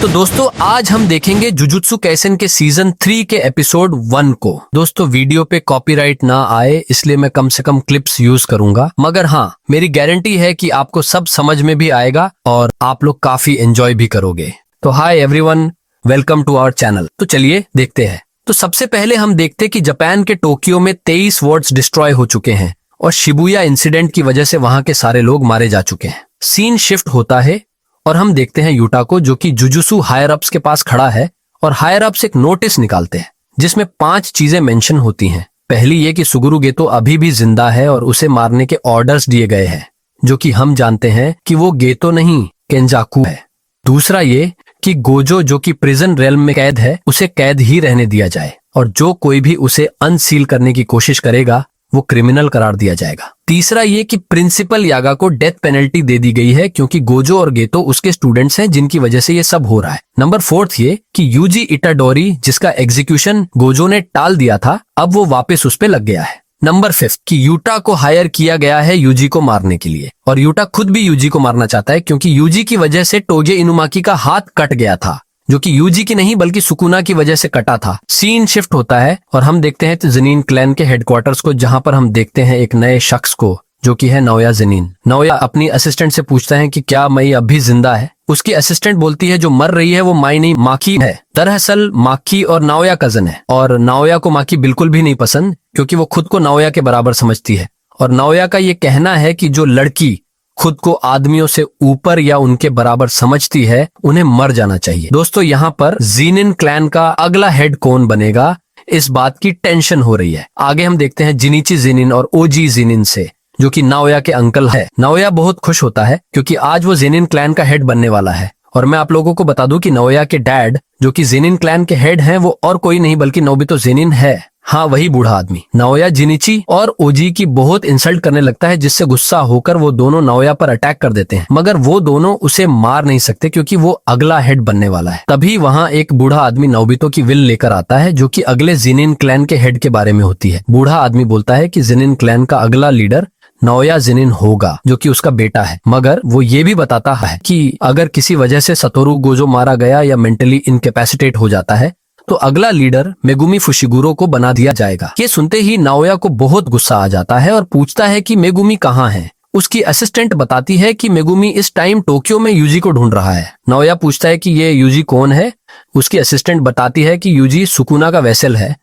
तो दोस्तों आज हम देखेंगे जुजुत्सु काइसेन के सीजन 3 के एपिसोड 1 को। दोस्तों वीडियो पे कॉपीराइट ना आए इसलिए मैं कम से कम क्लिप्स यूज करूंगा, मगर हाँ मेरी गारंटी है कि आपको सब समझ में भी आएगा और आप लोग काफी एंजॉय भी करोगे। तो hi everyone, welcome to our channel. तो चलिए देखते हैं। तो सबसे पहले हम देखते हैं कि जापान के टोक्यो में 23 वर्ड्स डिस्ट्रॉय हो चुके हैं और शिबुया इंसिडेंट की वजह से वहां के सारे लोग मारे जा चुके हैं। सीन शिफ्ट होता है और हम देखते हैं यूटा को, जो कि जुजुत्सु हायर अप्स के पास खड़ा है और हायर अप्स एक नोटिस निकालते हैं जिसमें 5 चीजें मेंशन होती हैं। पहली ये कि सुगुरु गेतो अभी भी जिंदा है और उसे मारने के ऑर्डर्स दिए गए हैं, जो कि हम जानते हैं कि वो गेतो नहीं केंजाकू है। दूसरा ये कि गोजो, जो कि प्रिजन रेल्म में कैद है, उसे कैद ही रहने दिया जाए और जो कोई भी उसे अनसील करने की कोशिश करेगा वो क्रिमिनल करार दिया जाएगा। तीसरा ये कि प्रिंसिपल यागा को डेथ पेनल्टी दे दी गई है क्योंकि गोजो और गेतो उसके स्टूडेंट्स हैं जिनकी वजह से ये सब हो रहा है। नंबर 4 ये कि यूजी इटाडोरी, जिसका एग्जीक्यूशन गोजो ने टाल दिया था, अब वो वापस उस पे लग गया है। नंबर 5 कि यूटा को हायर किया गया है यूजी को मारने के लिए और यूटा खुद भी यूजी को मारना चाहता है क्योंकि यूजी की वजह से टोगे इनुमाकी का हाथ कट गया था, जो कि यूजी की नहीं बल्कि सुकुना की वजह से कटा था। सीन शिफ्ट होता है और हम देखते हैं तो ज़नीन क्लैन के हेडक्वार्टर्स को, जहां पर हम देखते हैं एक नए शख्स को जो कि है नाओया ज़नीन। नाओया अपनी असिस्टेंट से पूछता है कि क्या मई अभी जिंदा है। उसकी असिस्टेंट बोलती है जो मर रही है वो माई नहीं माकी है। दरअसल माकी और नाओया कजन है और नाओया को माकी बिल्कुल भी नहीं पसंद क्योंकि वो खुद को नाओया के बराबर समझती है और नाओया का ये कहना है कि जो लड़की खुद को आदमियों से ऊपर या उनके बराबर समझती है उन्हें मर जाना चाहिए। दोस्तों यहाँ पर ज़ीनिन क्लैन का अगला हेड कौन बनेगा, इस बात की टेंशन हो रही है। आगे हम देखते हैं जिनिची ज़ीनिन और ओजी ज़ीनिन से, जो कि नाओया के अंकल है। नाओया बहुत खुश होता है क्योंकि आज वो ज़ीनिन क्लैन का हेड बनने वाला है। और मैं आप लोगों को बता दूं कि नाओया के डैड, जो कि ज़ीनिन क्लैन के हेड हैं, वो और कोई नहीं बल्कि नोबितो ज़ीनिन है। हाँ, वही बूढ़ा आदमी। नाओया जिनिची और ओजी की बहुत इंसल्ट करने लगता है, जिससे गुस्सा होकर वो दोनों नाओया पर अटैक कर देते हैं, मगर वो दोनों उसे मार नहीं सकते क्योंकि वो अगला हेड बनने वाला है। तभी वहाँ एक बूढ़ा आदमी नोबितो की विल लेकर आता है, जो कि अगले ज़ीनिन क्लैन के हेड के बारे में होती है। बूढ़ा आदमी बोलता है कि ज़ीनिन क्लैन का अगला लीडर नाओया ज़ीनिन होगा, जो कि उसका बेटा है, मगर वो ये भी बताता है कि अगर किसी वजह से सतोरु गोजो मारा गया या मेंटली इनकैपेसिटेट हो जाता है तो अगला लीडर मेगुमी फुशिगुरो को बना दिया जाएगा। ये सुनते ही नाओया को बहुत गुस्सा आ जाता है और पूछता है कि मेगुमी कहाँ है। उसकी असिस्टेंट बताती है कि मेगुमी इस टाइम टोक्यो में यूजी को ढूंढ रहा है। नाओया पूछता है कि ये यूजी कौन है। उसकी असिस्टेंट बताती है कि यूजी सुकुना का वेसल है।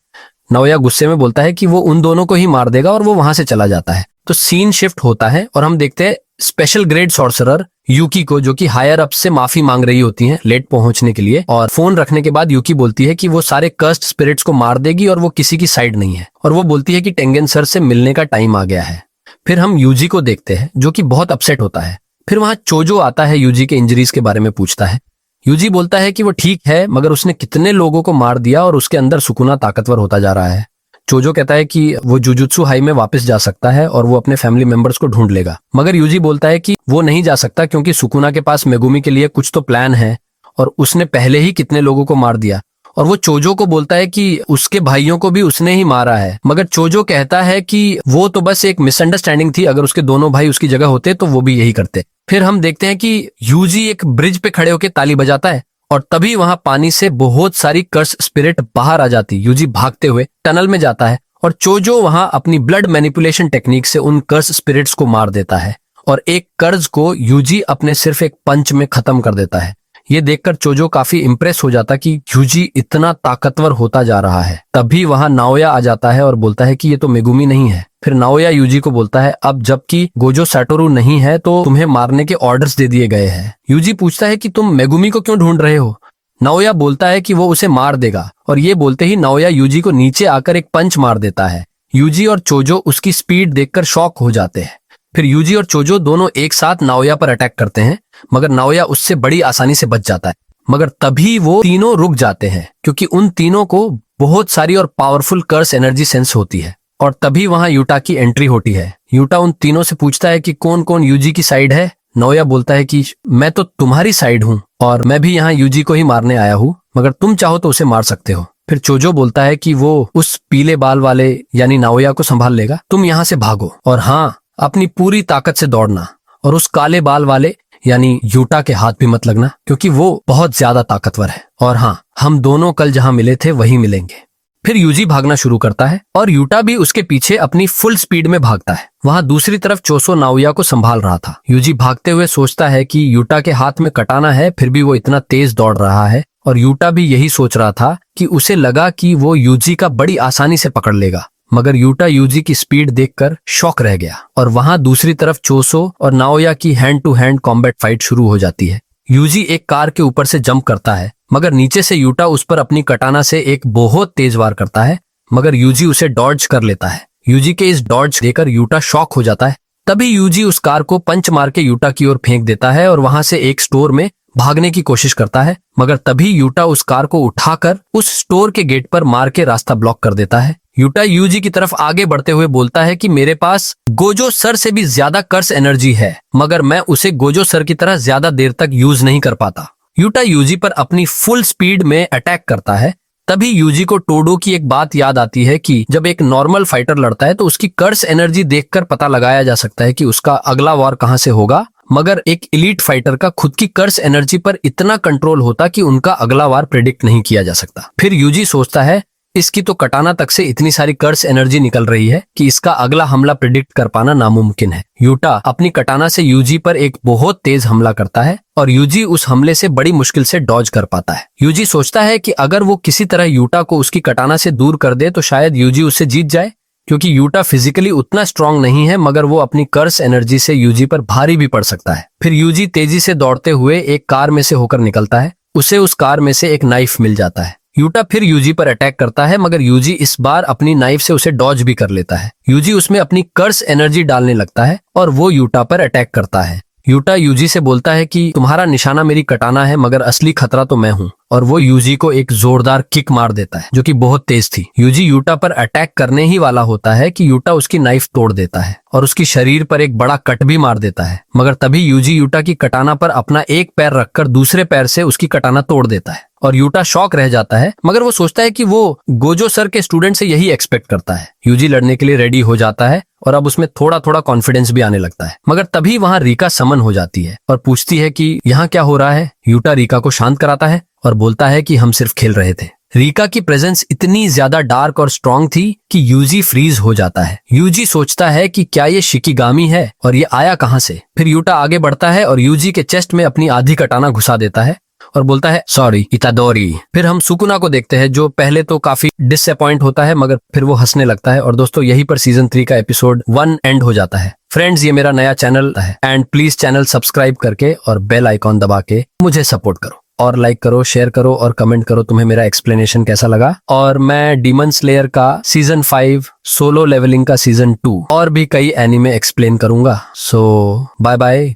नाओया गुस्से में बोलता है कि वो उन दोनों को ही मार देगा और वो वहां से चला जाता है। तो सीन शिफ्ट होता है और हम देखते हैं स्पेशल ग्रेड सॉर्सरर यूकी को, जो कि हायर अप से माफी मांग रही होती हैं लेट पहुंचने के लिए। और फोन रखने के बाद यूकी बोलती है कि वो सारे कर्स्ड स्पिरिट्स को मार देगी और वो किसी की साइड नहीं है। और वो बोलती है कि टेंगेन सर से मिलने का टाइम आ गया है। फिर हम यूजी को देखते हैं, जो कि बहुत अपसेट होता है। फिर वहां चोजो आता है, यूजी के इंजरीज के बारे में पूछता है। यूजी बोलता है कि वो ठीक है, मगर उसने कितने लोगों को मार दिया और उसके अंदर सुकुना ताकतवर होता जा रहा है। चोजो कहता है कि वो जुजुत्सु हाई में वापस जा सकता है और वो अपने फैमिली मेंबर्स को ढूंढ लेगा, mगर यूजी बोलता है कि वो नहीं जा सकता क्योंकि सुकुना के पास मेगुमी के लिए कुछ तो प्लान है और उसने पहले ही कितने लोगों को मार दिया। और वो चोजो को बोलता है कि उसके भाइयों को भी उसने ही मारा है, मगर चोजो कहता है कि वो तो बस एक मिसअंडरस्टैंडिंग थी, अगर उसके दोनों भाई उसकी जगह होते तो वो भी यही करते। फिर हम देखते हैं कि यूजी एक ब्रिज पे खड़े होकर ताली बजाता है और तभी वहां पानी से बहुत सारी कर्स स्पिरिट बाहर आ जाती। यूजी भागते हुए टनल में जाता है और चोजो वहां अपनी ब्लड मैनिपुलेशन टेक्निक से उन कर्स स्पिरिट्स को मार देता है और एक कर्ज को यूजी अपने सिर्फ एक पंच में खत्म कर देता है। ये देखकर चोजो काफी इंप्रेस हो जाता कि यूजी इतना ताकतवर होता जा रहा है। तभी वहां नाओया आ जाता है और बोलता है कि ये तो मेगुमी नहीं है। फिर नाओया यूजी को बोलता है अब जबकि गोजो सैटोरू नहीं है तो तुम्हें मारने के ऑर्डर्स दे दिए गए हैं। यूजी पूछता है कि तुम मेगुमी को क्यों ढूंढ रहे हो। नाओया बोलता है कि वो उसे मार देगा और ये बोलते ही नाओया यूजी को नीचे आकर एक पंच मार देता है। यूजी और चोजो उसकी स्पीड देखकर शॉक हो जाते हैं। फिर यूजी और चोजो दोनों एक साथ नाओया पर अटैक करते हैं, मगर नाओया उससे बड़ी आसानी से बच जाता है। मगर तभी वो तीनों रुक जाते हैं क्योंकि उन तीनों को बहुत सारी और पावरफुल कर्स एनर्जी सेंस होती है। और तभी वहां यूटा की एंट्री होती है। यूटा उन तीनों से पूछता है कि कौन कौन यूजी की साइड है। नाओया बोलता है कि मैं तो तुम्हारी साइड हूँ और मैं भी यहाँ यूजी को ही मारने आया हूँ, मगर तुम चाहो तो उसे मार सकते हो। फिर चोजो बोलता है कि वो उस पीले बाल वाले यानी नाओया को संभाल लेगा, तुम यहाँ से भागो और हाँ अपनी पूरी ताकत से दौड़ना। और उस काले बाल वाले यानी यूटा के हाथ भी मत लगना, क्योंकि वो बहुत ज्यादा ताकतवर है। और हाँ, हम दोनों कल जहाँ मिले थे वहीं मिलेंगे। फिर यूजी भागना शुरू करता है और यूटा भी उसके पीछे अपनी फुल स्पीड में भागता है। वहाँ दूसरी तरफ चोसो नाओया को संभाल रहा था। यूजी भागते हुए सोचता है कि यूटा के हाथ में कटाना है, फिर भी वो इतना तेज दौड़ रहा है। और यूटा भी यही सोच रहा था कि उसे लगा कि वो यूजी का बड़ी आसानी से पकड़ लेगा, मगर यूटा यूजी की स्पीड देखकर शॉक रह गया। और वहाँ दूसरी तरफ चोसो और नाओया की hand to hand combat fight शुरू हो जाती है। यूजी एक कार के ऊपर से जंप करता है, मगर नीचे से यूटा उस पर अपनी कटाना से एक बहुत तेज वार करता है, मगर यूजी उसे डॉड्ज कर लेता है। यूजी के इस डॉड्ज देकर यूटा शॉक हो जाता है। तभी यूजी उस कार को पंच मार के यूटा की ओर फेंक देता है और वहां से एक स्टोर में भागने की कोशिश करता है, मगर तभी यूटा उस कार को उठाकर उस स्टोर के गेट पर मार के रास्ता ब्लॉक कर देता है। यूटा यूजी की तरफ आगे बढ़ते हुए बोलता है कि मेरे पास गोजो सर से भी ज्यादा कर्स एनर्जी है, मगर मैं उसे गोजो सर की तरह ज्यादा देर तक यूज नहीं कर पाता। यूटा यूजी पर अपनी फुल स्पीड में अटैक करता है। तभी यूजी को टोडो की एक बात याद आती है कि जब एक नॉर्मल फाइटर लड़ता है तो उसकी कर्स एनर्जी देखकर पता लगाया जा सकता है कि उसका अगला वार कहां से होगा, मगर एक एलीट फाइटर का खुद की कर्स एनर्जी पर इतना कंट्रोल होता कि उनका अगला वार प्रेडिक्ट नहीं किया जा सकता। फिर यूजी सोचता है इसकी तो कटाना तक से इतनी सारी कर्स एनर्जी निकल रही है कि इसका अगला हमला प्रेडिक्ट कर पाना नामुमकिन है। यूटा अपनी कटाना से यूजी पर एक बहुत तेज हमला करता है और यूजी उस हमले से बड़ी मुश्किल से डॉज कर पाता है। यूजी सोचता है कि अगर वो किसी तरह यूटा को उसकी कटाना से दूर कर दे तो शायद यूजी उससे जीत जाए, क्योंकि यूटा फिजिकली उतना स्ट्रांग नहीं है, मगर वो अपनी कर्स एनर्जी से यूजी पर भारी भी पड़ सकता है। फिर यूजी तेजी से दौड़ते हुए एक कार में से होकर निकलता है। उसे उस कार में से एक नाइफ मिल जाता है। यूटा फिर यूजी पर अटैक करता है, मगर यूजी इस बार अपनी नाइफ से उसे डॉज भी कर लेता है। यूजी उसमें अपनी कर्स एनर्जी डालने लगता है और वो यूटा पर अटैक करता है। यूटा यूजी से बोलता है कि तुम्हारा निशाना मेरी कटाना है, मगर असली खतरा तो मैं हूँ। और वो यूजी को एक जोरदार किक मार देता है जो कि बहुत तेज थी। यूजी यूटा पर अटैक करने ही वाला होता है कि यूटा उसकी नाइफ तोड़ देता है और उसकी शरीर पर एक बड़ा कट भी मार देता है, मगर तभी यूजी यूटा की कटाना पर अपना एक पैर रखकर दूसरे पैर से उसकी कटाना तोड़ देता है और यूटा शॉक रह जाता है, मगर वो सोचता है कि वो गोजो सर के स्टूडेंट से यही एक्सपेक्ट करता है। यूजी लड़ने के लिए रेडी हो जाता है और अब उसमें थोड़ा थोड़ा कॉन्फिडेंस भी आने लगता है, मगर तभी वहाँ रीका समन हो जाती है और पूछती है कि यहाँ क्या हो रहा है। यूटा रीका को शांत कराता है और बोलता है कि हम सिर्फ खेल रहे थे। रीका की प्रेजेंस इतनी ज्यादा डार्क और स्ट्रांग थी कि यूजी फ्रीज हो जाता है। यूजी सोचता है कि क्या ये शिकिगामी है और ये आया कहाँ से। फिर यूटा आगे बढ़ता है और यूजी के चेस्ट में अपनी आधी कटाना घुसा देता है और बोलता है सॉरी इतादोरी। फिर हम सुकुना को देखते हैं जो पहले तो काफी डिसअपॉइंट होता है, मगर फिर वो हंसने लगता है। और दोस्तों यहीं पर सीजन 3 का एपिसोड 1 एंड हो जाता है। फ्रेंड्स, ये मेरा नया चैनल है एंड प्लीज चैनल सब्सक्राइब करके और बेल आइकॉन दबा के मुझे सपोर्ट करो और लाइक करो, शेयर करो और कमेंट करो तुम्हें मेरा एक्सप्लेनेशन कैसा लगा। और मैं डीमन स्लेयर का सीजन 5, सोलो लेवलिंग का सीजन 2 और भी कई एनीमे एक्सप्लेन करूंगा। सो बाय बाय।